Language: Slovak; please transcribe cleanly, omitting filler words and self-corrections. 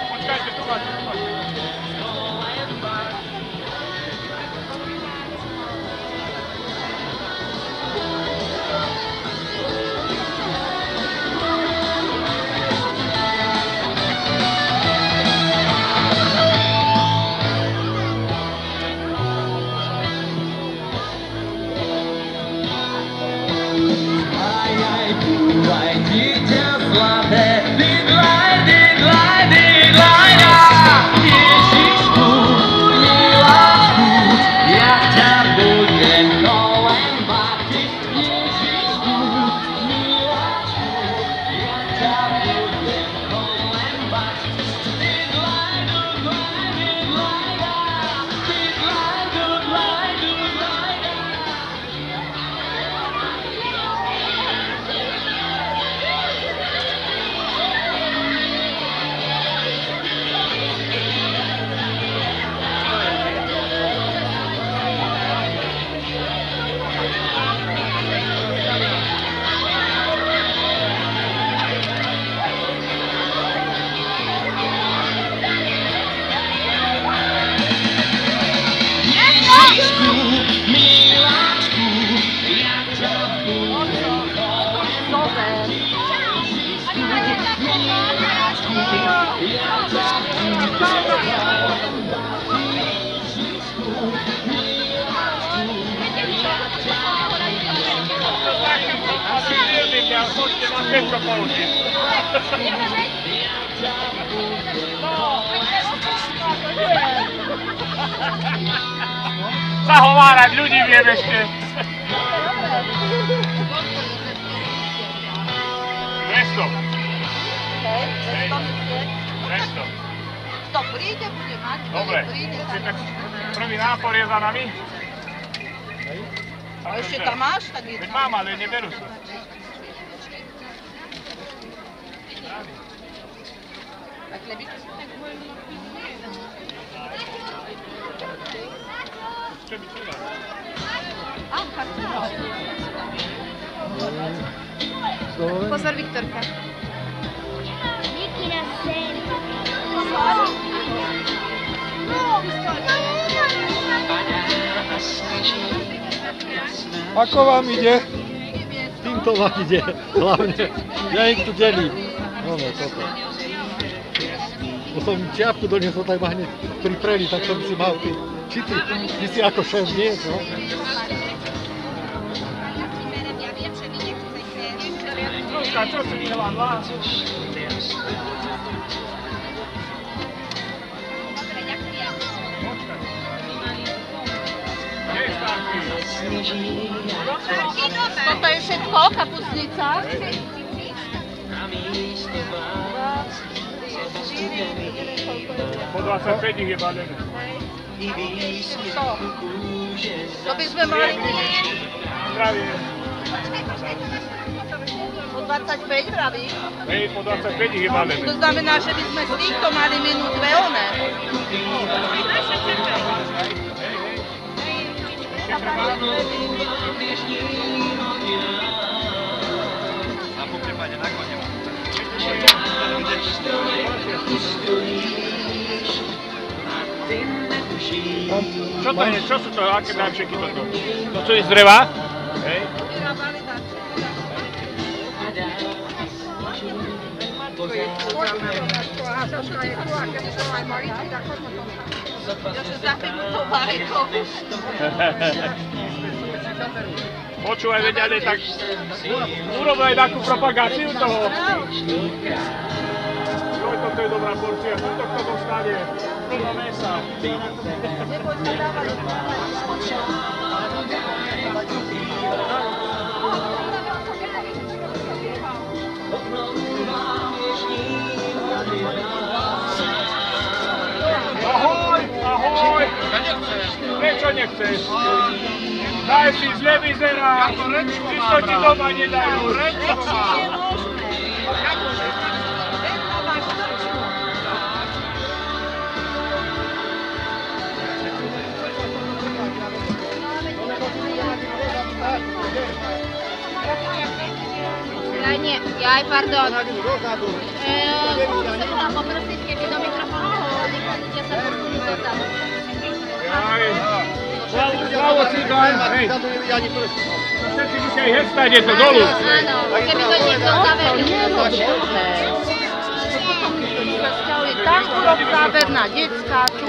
Počkajte, tu máte. Chodźcie na szybko położyć. Zachowarać ludzi wierzcie. Resto. Resto. To príde, bude mať, dobre. Prvý nápor je za nami. A ešte tam máš? Veď mám, ale neberú sa. A chlebičky? Čo by to dalo? A, kartela. Pozor, Viktorka. Nikina sen. Ako vám ide? Týmto vám ide, hlavne. Ja ich tu delím. No, toto. Bo som čiapku doniesol, tak ma hneď pripreli, tak som si mal ty. Či ty si ako šéf, nie? No? Zuzka, čo si vyhľadla? Toto je všetko, kapustnica. Po 25 ich je balené. To by sme mali Zdravie. po 25 vravíš? Hej, po 25 ich je balené. To znamená, že by sme z týchto mali minút dve one. Čo to je? Čo sú to? Aké darčeky toto? To je z dreva? Hej. Počúvaj, veď, ale tak urob aj takú propagáciu toho. Joj, toto je dobrá porcia, tuto kto dostane, plno mesa. Ahoj, ahoj! Prečo nechceš? Daj si, zle vyzerá, čisto ti doma nedajú. Jaj, pardon. Musím sa poprosiť, keby do mikrofónu nechcete sa posunúť tam. Slavo Cigán, hej. Všetci musia aj hestať, je to dolu. Áno, keby to niekto zaveril. Tam urob záber na decka, tu.